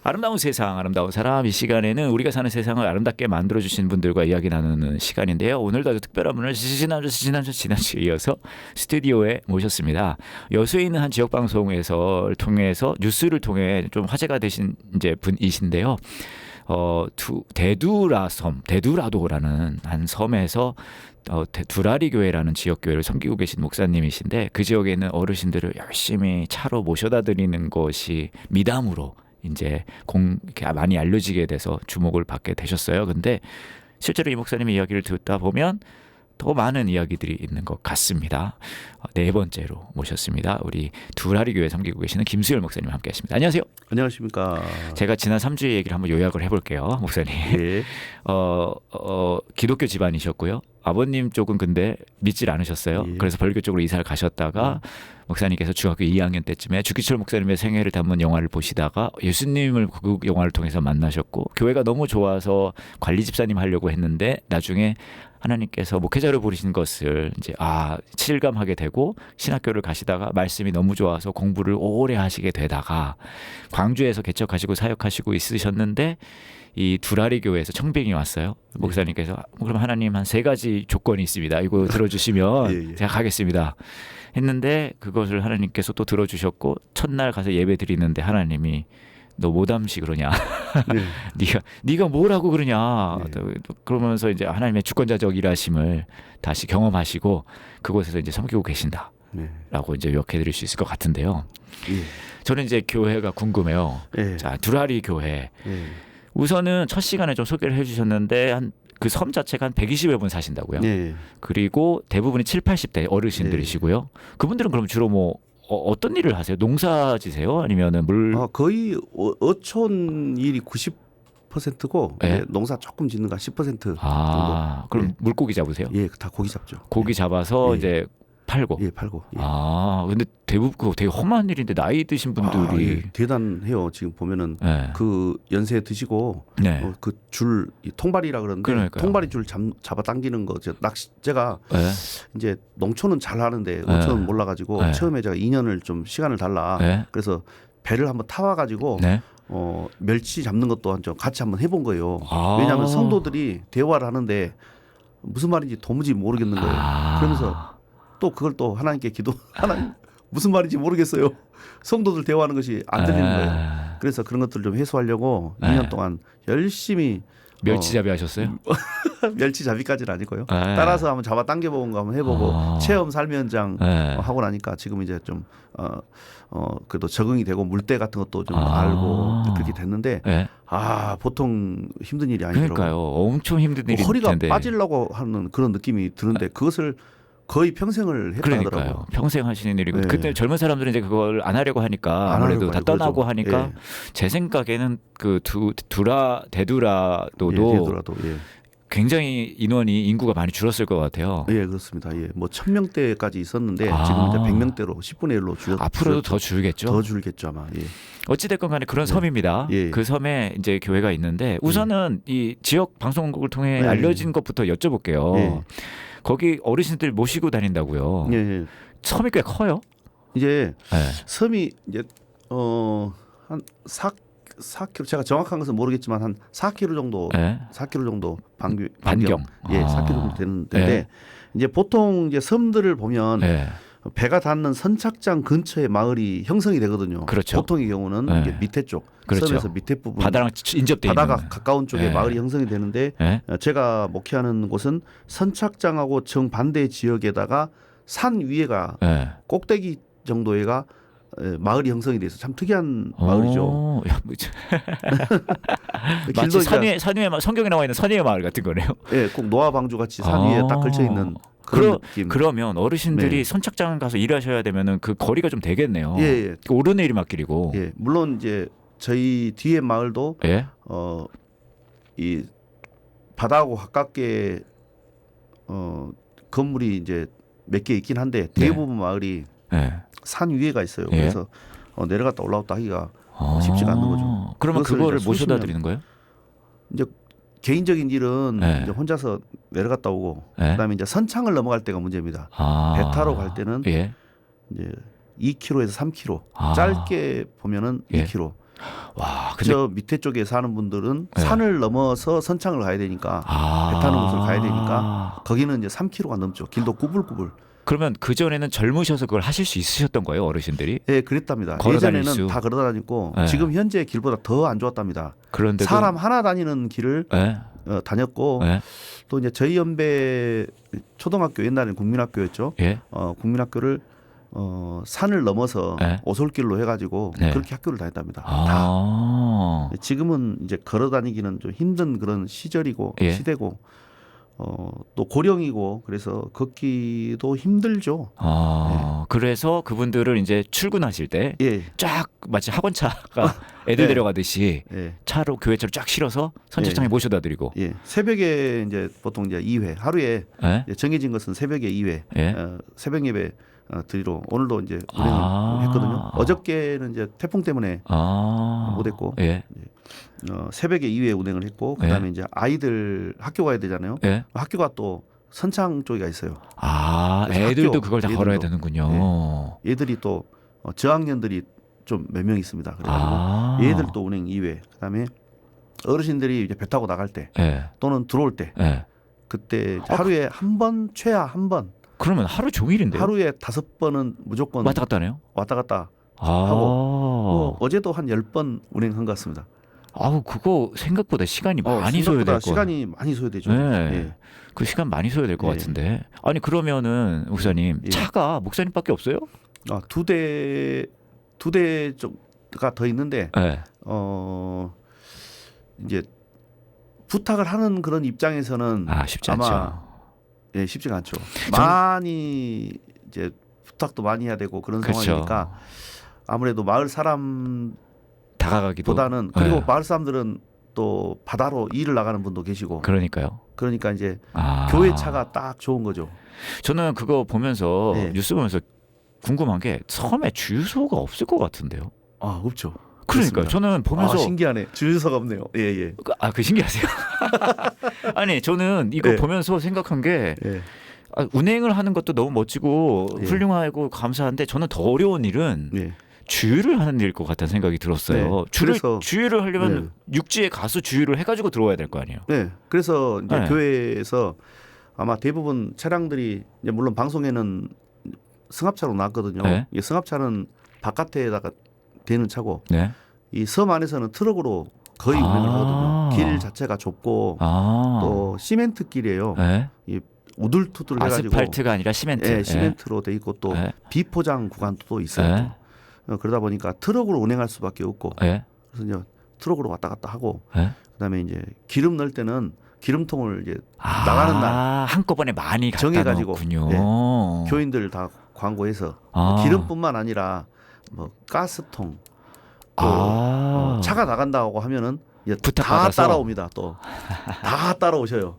아름다운 세상, 아름다운 사람. 이 시간에는 우리가 사는 세상을 아름답게 만들어주신 분들과 이야기 나누는 시간인데요. 오늘도 아주 특별한 분을 지난주에 이어서 스튜디오에 모셨습니다. 여수에 있는 한 지역 방송에서 통해서 뉴스를 통해 좀 화제가 되신 이제 분이신데요. 대두라도라는 한 섬에서 두라리 교회라는 지역 교회를 섬기고 계신 목사님이신데 그 지역에 있는 어르신들을 열심히 차로 모셔다 드리는 것이 미담으로 이제 이렇게 많이 알려지게 돼서 주목을 받게 되셨어요. 근데 실제로 이 목사님의 이야기를 듣다 보면 더 많은 이야기들이 있는 것 같습니다. 네 번째로 모셨습니다. 우리 두라리 교회 섬기고 계시는 김수열 목사님 함께하십니다. 안녕하세요. 안녕하십니까. 제가 지난 3주의 얘기를 한번 요약을 해볼게요, 목사님. 예. 기독교 집안이셨고요. 아버님 쪽은 근데 믿질 않으셨어요. 예. 그래서 벌교 쪽으로 이사를 가셨다가 목사님께서 중학교 2학년 때쯤에 주기철 목사님의 생애를 담은 영화를 보시다가 예수님을 그 영화를 통해서 만나셨고 교회가 너무 좋아서 관리 집사님 하려고 했는데 나중에 하나님께서 목회자로 부르신 것을 이제 실감하게 되고 신학교를 가시다가 말씀이 너무 좋아서 공부를 오래 하시게 되다가 광주에서 개척하시고 사역하시고 있으셨는데 이 두라리 교회에서 청빙이 왔어요. 목사님께서 그럼 하나님 한 3가지 조건이 있습니다. 이거 들어주시면 예. 제가 가겠습니다. 했는데 그것을 하나님께서 또 들어주셨고 첫날 가서 예배 드리는데 하나님이 너 뭐담시 그러냐? 네가 뭐라고 그러냐? 그러면서 이제 하나님의 주권자적 일하심을 다시 경험하시고 그곳에서 이제 섬기고 계신다라고 이제 요약해드릴 수 있을 것 같은데요. 저는 이제 교회가 궁금해요. 자, 두라리 교회. 우선은 첫 시간에 좀 소개를 해주셨는데 한 그 섬 자체가 한 120여 분 사신다고요. 그리고 대부분이 7, 80대 어르신들이시고요. 그분들은 그럼 주로 뭐 어떤 일을 하세요? 농사 지세요? 아니면은 거의 어촌 일이 90%고 농사 조금 짓는 거 10% 정도. 그럼 물고기 잡으세요? 예, 다 고기 잡죠. 고기 잡아서 이제 팔고. 팔고. 근데 대부분 그거 되게 험한 일인데 나이 드신 분들이 대단해요. 지금 보면은 그 연세 드시고 그 줄 통발이라 그러는데 그러니까요. 통발이 줄 잡아 당기는 거 낚시제가 이제 농촌은 잘 하는데 어촌은 몰라가지고 처음에 제가 2년을 좀 시간을 달라. 그래서 배를 한번 타와가지고 멸치 잡는 것도 좀 같이 한번 해본 거예요. 왜냐하면 성도들이 대화를 하는데 무슨 말인지 도무지 모르겠는 거예요. 그러면서 또 그걸 또 하나님께 하나님 무슨 말인지 모르겠어요. 성도들 대화하는 것이 안 들리는 거예요. 그래서 그런 것들을 좀 해소하려고 2년 동안 열심히 멸치잡이 하셨어요? 멸치잡이까지는 아니고요. 따라서 한번 잡아 당겨보는 거 한번 해보고 체험 삶의 현장 하고 나니까 지금 이제 좀 그래도 적응이 되고 물때 같은 것도 좀 알고 그렇게 됐는데 보통 힘든 일이 아니더라고요. 그러니까요. 엄청 힘든 일이 허리가 텐데. 빠지려고 하는 그런 느낌이 드는데 그것을 거의 평생을 했다더라고요. 그러니까요. 평생 하시는 일이고 그때 젊은 사람들은 이제 그걸 안 하려고 하니까 아무래도 다 떠나고 하니까 제 생각에는 그 대두라도도 굉장히 인구가 많이 줄었을 것 같아요. 예, 그렇습니다. 뭐 1000명대까지 있었는데 지금 이제 100명대로 10분의 1로 줄었죠. 앞으로도 더 줄겠죠. 더 줄겠죠 아마. 어찌됐건 간에 그런 섬입니다. 그 섬에 이제 교회가 있는데 우선은 이 지역 방송국을 통해 알려진 것부터 여쭤볼게요. 거기 어르신들 모시고 다닌다고요. 섬이 꽤 커요. 이제 섬이 이제 한 4km 제가 정확한 것은 모르겠지만 한 4km 정도 4km 정도 반경 4km 정도 되는데 이제 보통 이제 섬들을 보면 배가 닿는 선착장 근처에 마을이 형성이 되거든요. 그렇죠. 보통의 경우는 이게 밑에 쪽 섬에서 밑에 부분 바다랑 인접돼 있는 바다가 가까운 쪽에 마을이 형성이 되는데 제가 목회하는 곳은 선착장하고 정반대 지역에다가 산 위에가 꼭대기 정도에가 마을이 형성이 돼서 참 특이한 마을이죠. 마치 산위에 성경에 나와 있는 산위의 마을 같은 거네요. 꼭 노아 방주 같이 산 위에 딱 걸쳐 있는 그런 느낌. 그러면 어르신들이 선착장 가서 일하셔야 되면은 그 거리가 좀 되겠네요. 오르내리막길이고. 물론 이제 저희 뒤에 마을도 이 바다하고 가깝게 건물이 이제 몇 개 있긴 한데 대부분 마을이 산 위에가 있어요. 그래서 내려갔다 올라왔다 하기가 쉽지가 않는 거죠. 그러면 그거를 모셔다 드리는 거예요? 이제 개인적인 일은 이제 혼자서 내려갔다 오고 그다음에 이제 선창을 넘어갈 때가 문제입니다. 배 타러 갈 때는 이제 2km에서 3km 짧게 보면은 2km 와, 근데 저 밑에 쪽에 사는 분들은 네. 산을 넘어서 선창을 가야 되니까 배 타는 곳을 가야 되니까 거기는 이제 3km가 넘죠. 길도 구불구불. 그러면 그 전에는 젊으셔서 그걸 하실 수 있으셨던 거예요, 어르신들이? 예, 그랬답니다. 걸어 다닐 예전에는 수. 다 걸어 다녔고 네. 지금 현재 길보다 더 안 좋았답니다. 그런데도 사람 하나 다니는 길을 네. 다녔고 네. 또 이제 저희 연배 초등학교 옛날에는 국민학교였죠. 예. 국민학교를 산을 넘어서 네. 오솔길로 해가지고 네. 그렇게 학교를 다녔답니다. 아. 다. 지금은 이제 걸어 다니기는 좀 힘든 그런 시절이고 예. 시대고 또 고령이고 그래서 걷기도 힘들죠. 그래서 그분들을 이제 출근하실 때 예. 쫙 마치 학원차가 애들 네. 데려가듯이 예. 차로 교회차로 쫙 실어서 선착장에 예. 모셔다 드리고. 예. 새벽에 이제 보통 이제 2회 하루에 예? 이제 정해진 것은 새벽에 2회 예? 새벽 예배 드리러 오늘도 이제 운행을 했거든요. 어저께는 이제 태풍 때문에 못했고 예. 새벽에 2회 운행을 했고 그다음에 이제 아이들 학교 가야 되잖아요. 예? 학교가 또 선창 쪽에 있어요. 애들도 학교, 그걸 다 애들도. 걸어야 되는군요. 얘들이 또 저학년들이 좀 몇 명 있습니다. 그래가지고 얘들도 운행 2회. 그다음에 어르신들이 이제 배 타고 나갈 때 예. 또는 들어올 때 예. 그때 하루에 한 번 최하 한 번 그러면 하루 종일인데요? 하루에 5번은 무조건 왔다 갔다 하네요? 왔다 갔다 하고 어제도 한 10번 운행한 것 같습니다. 그거 생각보다 시간이 많이 생각보다 소요될 거. 시간이 많이 소요되죠. 네. 예. 그 시간 많이 소요될 것 예. 같은데. 아니 그러면은 목사님 예. 차가 목사님밖에 없어요? 두 대 쪽가 더 있는데 네. 이제 부탁을 하는 그런 입장에서는 쉽지 아마 않죠. 예, 쉽지가 않죠. 많이 이제 부탁도 많이 해야 되고 그런 그렇죠. 상황이니까 아무래도 마을 사람보다는 다가가기도. 그리고 네. 마을 사람들은 또 바다로 일을 나가는 분도 계시고 그러니까요. 그러니까 이제 교회 차가 딱 좋은 거죠. 저는 그거 보면서 네. 뉴스 보면서 궁금한 게 섬에 주유소가 없을 것 같은데요. 없죠. 그러니까요. 그렇습니다. 저는 보면서 신기하네. 주유소가 없네요. 예. 그 신기하세요. 아니 저는 이거 네. 보면서 생각한 게 예. 운행을 하는 것도 너무 멋지고 예. 훌륭하고 감사한데 저는 더 어려운 일은 예. 주유를 하는 일일 것 같다는 생각이 들었어요. 네. 그래서 주유를 하려면 육지에 가서 주유를 해가지고 들어와야 될 거 아니에요. 네. 그래서 이제 네. 교회에서 아마 대부분 차량들이 이제 물론 방송에는 승합차로 나왔거든요. 네. 이 승합차는 바깥에다가 대는 차고 네. 이 섬 안에서는 트럭으로 거의 운행을 하거든요. 길 자체가 좁고 또 시멘트 길이에요. 네. 이 우둘투둘 해가지고 아스팔트가 아니라 시멘트. 예, 시멘트로 돼 있고 또 네. 비포장 구간도 또 있어요. 네. 또. 그러다 보니까 트럭으로 운행할 수밖에 없고 네. 그래서 이제 트럭으로 왔다 갔다 하고 네. 그다음에 이제 기름 넣을 때는 기름통을 이제 나가는 날 한꺼번에 많이 갖다 정해가지고, 놓군요. 예. 교인들 다 광고해서 기름뿐만 아니라 뭐 가스통 또 차가 나간다고 하면은 다 따라옵니다. 또 다 따라오셔요.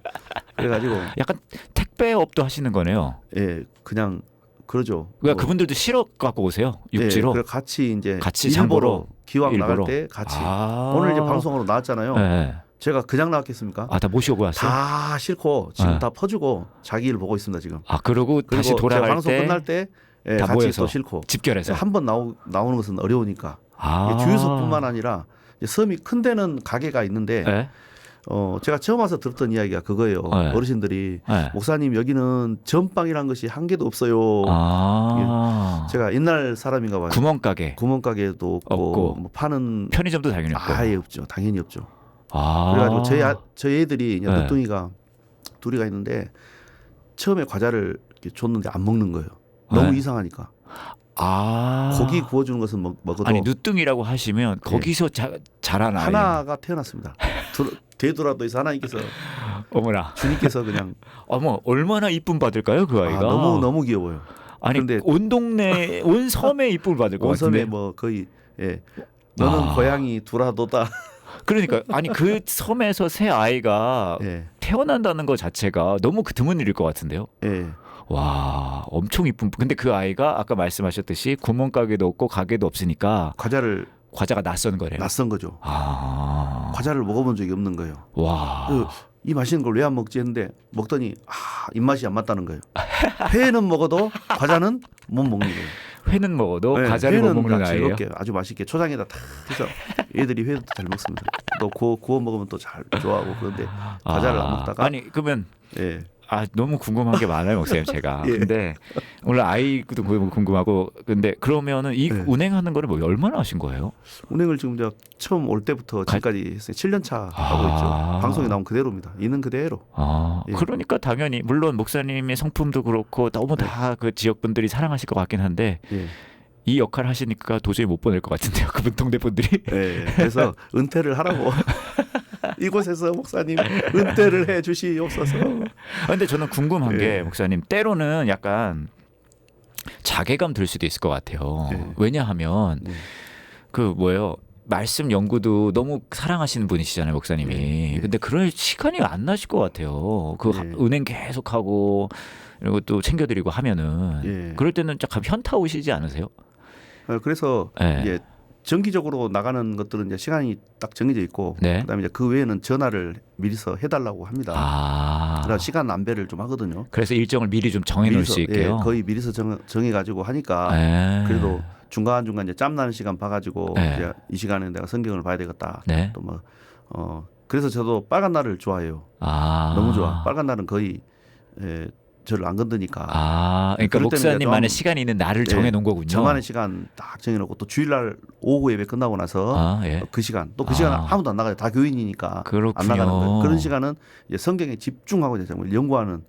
그래가지고 약간 택배업도 하시는 거네요. 예, 그냥 그러죠. 그러니까 그분들도 실어 갖고 오세요. 육지로. 예, 같이 이제 같이 장보러 기왕 일부러. 나갈 때 같이 오늘 이제 방송으로 나왔잖아요. 네. 제가 그냥 나왔겠습니까? 다 모시고 왔어요. 다 싣고 지금 다 퍼주고 자기 일 보고 있습니다 지금. 그리고 다시 돌아갈 제가 방송 때 끝날 때 다 같이 모여서 또 싣고 집결해서 한 번 나오는 것은 어려우니까 주유소뿐만 아니라 섬이 큰 데는 가게가 있는데 네? 제가 처음 와서 들었던 이야기가 그거예요. 네. 어르신들이 네. 목사님 여기는 전빵이란 것이 한 개도 없어요. 제가 옛날 사람인가 봐요. 구멍가게도 없고 뭐 파는 편의점도 당연히 없고 아예 없죠. 당연히 없죠. 그래가지고 저희 애들이 늦둥이가 둘이가 있는데 처음에 과자를 이렇게 줬는데 안 먹는 거예요. 너무 이상하니까. 고기 구워주는 것은 먹어도 아니 늦둥이라고 하시면 거기서 자란 아이 하나가 태어났습니다. 되돌아도 있어 하나님께서 어머나 주님께서 그냥 얼마나 이쁨 받을까요 그 아이가 너무 귀여워요. 아니 그런데 온 동네 온 섬에 이쁨을 받을 것 온 같은데 섬에 뭐 거의 너는 고양이 두라도다. 그러니까 아니 그 섬에서 새 아이가 태어난다는 것 자체가 너무 드문 일일 것 같은데요. 와 엄청 이쁨. 근데 그 아이가 아까 말씀하셨듯이 구멍가게도 없고 가게도 없으니까 과자가 낯선 거래요. 낯선 거죠. 과자를 먹어본 적이 없는 거예요. 와. 이 맛있는 걸 왜 안 먹지 했는데 먹더니 입맛이 안 맞다는 거예요. 회는 먹어도 과자는 못 먹는 거예요. 회는 먹어도 과자를 못 먹는 아이예요. 즐겁게 아주 맛있게 초장에다 탁 해서 애들이 회도 잘 먹습니다. 또 구워 먹으면 또 잘 좋아하고 그런데 과자를 안 먹다가 아니 그러면 예. 너무 궁금한 게 많아요, 목사님 제가. 예. 근데 오늘 아이도 궁금하고 근데 그러면은 이 예. 운행하는 거를 뭐 얼마나 하신 거예요? 운행을 지금 처음 올 때부터 지금까지 했어요. 7년 차 하고 있죠. 방송에 나온 그대로입니다. 있는 그대로. 예. 그러니까 당연히 물론 목사님의 성품도 그렇고 너무 다 그 지역 분들이 사랑하실 것 같긴 한데 예. 이 역할 하시니까 도저히 못 보낼 것 같은데요, 그분 동네 분들이. 예. 그래서 은퇴를 하라고. 이곳에서 목사님 은퇴를 해 주시옵소서. 근데 저는 궁금한 게 목사님 때로는 약간 자괴감 들 수도 있을 것 같아요. 왜냐하면 그 뭐예요? 말씀 연구도 너무 사랑하시는 분이시잖아요, 목사님이. 근데 그럴 시간이 안 나실 것 같아요. 그 은행 계속하고 이런 것도 챙겨드리고 하면은 그럴 때는 약간 현타 오시지 않으세요? 그래서 이제 정기적으로 나가는 것들은 이제 시간이 딱 정해져 있고 그다음에 이제 그 외에는 전화를 미리서 해달라고 합니다. 그래서 시간 안배를 좀 하거든요. 그래서 일정을 미리 좀 정해놓을 수 있게요. 거의 미리서 정해가지고 하니까 그래도 중간 이제 짬 나는 시간 봐가지고 이제 이 시간에 내가 성경을 봐야 되겠다. 또 뭐 그래서 저도 빨간 날을 좋아해요. 너무 좋아. 빨간 날은 거의 저를 안 건드니까. 그러니까 목사님만의 시간이 있는 날을 정해놓은 거군요. 저만의 시간 딱 정해놓고 또 주일날 오후 예배 끝나고 나서 그 시간 또 그 시간 아무도 안 나가요. 다 교인이니까 안 나가는 거예요. 그런 시간은 이제 성경에 집중하고 이제 정말 연구하는.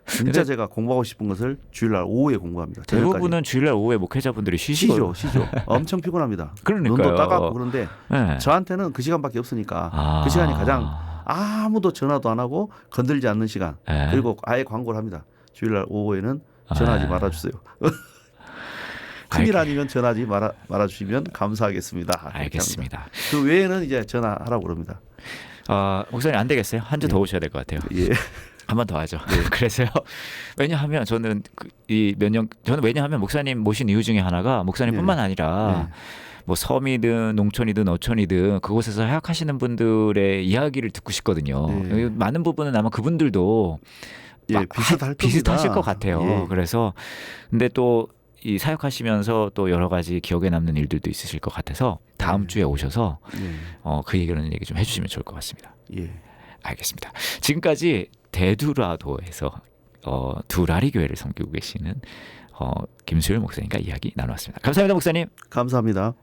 진짜 제가 공부하고 싶은 것을 주일날 오후에 공부합니다. 대부분은 주일날 오후에 목회자분들이 쉬죠. 엄청 피곤합니다. 그러니까요. 눈도 따갑고 그런데 저한테는 그 시간밖에 없으니까 그 시간이 가장 아무도 전화도 안 하고 건들지 않는 시간. 그리고 아예 광고를 합니다. 주일날 오후에는 전화하지 말아주세요. 큰일 아니면 전화하지 말아주시면 감사하겠습니다. 알겠습니다. 그 외에는 이제 전화하라고 그럽니다. 목사님 안 되겠어요? 한 주 더 오셔야 될 것 같아요. 한 번 더 하죠. 그래서요. 왜냐하면 저는 저는 왜냐하면 목사님 모신 이유 중에 하나가 목사님뿐만 아니라 뭐 섬이든 농촌이든 어촌이든 그곳에서 사역하시는 분들의 이야기를 듣고 싶거든요. 많은 부분은 아마 그분들도 비슷하실 것 같아요. 그래서 근데 또 이 사역하시면서 또 여러 가지 기억에 남는 일들도 있으실 것 같아서 다음 주에 오셔서 그 얘기 좀 해주시면 좋을 것 같습니다. 알겠습니다. 지금까지 대두라도에서 두라리 교회를 섬기고 계시는 김수열 목사님과 이야기 나누었습니다. 감사합니다, 목사님. 감사합니다.